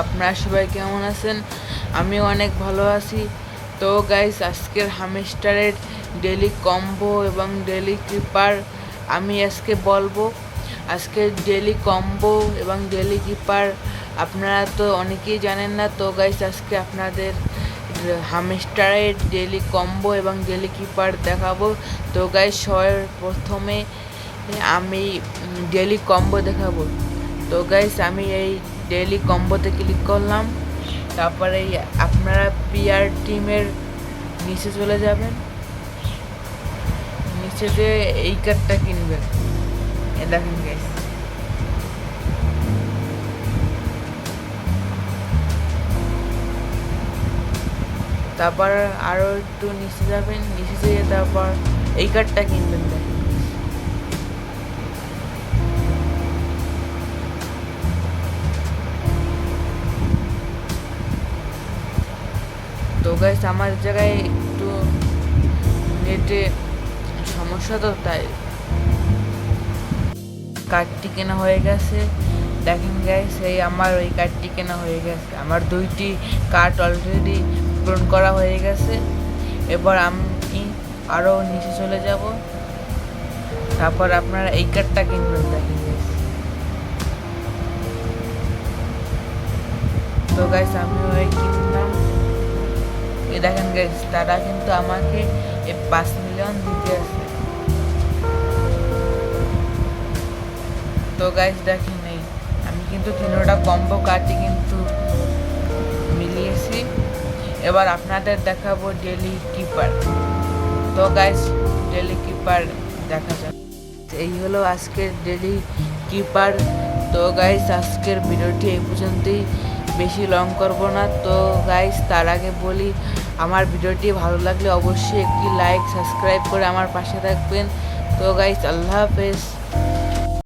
আপনারা সবাই কেমন আছেন? আমি অনেক ভালো আছি। তো গাইস, আজকের হামস্টারের ডেলি কম্বো এবং ডেলি কিপার আমি আজকে বলবো। আজকের ডেলি কম্বো এবং ডেলি কিপার আপনারা তো অনেকেই জানেন না। তো গাইস, আজকে আপনাদের হামস্টারের ডেলি কম্বো এবং ডেলি কিপার দেখাবো। তো গাইস, সবার প্রথমে আমি ডেলি কম্বো দেখাবো। তো গাইস, আমি এই ডেলি কম্বোতে ক্লিক করলাম। তারপরে আপনারা পিআর টিমের নিচে চলে যাবেন, নিচে যে এই কার্ডটা কিনবেন, এ দেখেন গাইস। তারপর আরও একটু নিচে যাবেন, নিচে যেয়ে তারপর এই কার্ডটা কিনবেন। দেখেন তো গাইস, আমার জায়গায় একটু নেটে সমস্যা, তো তাই কার্ডটি কেনা হয়ে গেছে। দেখেন গাইস, এই আমার ওই কার্ডটি কেনা হয়ে গেছে। আমার 2টি কার্ড অলরেডি পূরণ করা হয়ে গেছে। এবার আমি আরও নিচে চলে যাব, তারপর আপনারা এই কার্ডটা কিনবেন। দেখেন গাইস, তো গাইস আমি ওই কিনলাম। এই দেখেন গাইস, তারা কিন্তু আমাকে 5 মিলিয়ন দিতে আছে। তো গাইস দেখেন, এই আমি কিন্তু 3টা কম্বো কার্ডই কিন্তু মিলিয়েছি। এবার আপনাদের দেখাবো ডেলি কিপার। তো গাইস, ডেলি কিপার দেখা যাক। এই হলো আজকের ডেলি কিপার। তো গাইস, আজকের ভিডিওটি এই পর্যন্তই, বেশি লং করব না। তো গাইস, তার আগে বলি, আমার ভিডিওটি ভালো লাগলে অবশ্যই একটি লাইক সাবস্ক্রাইব করে আমার পাশে থাকবেন। তো গাইস, আল্লাহ হাফেজ।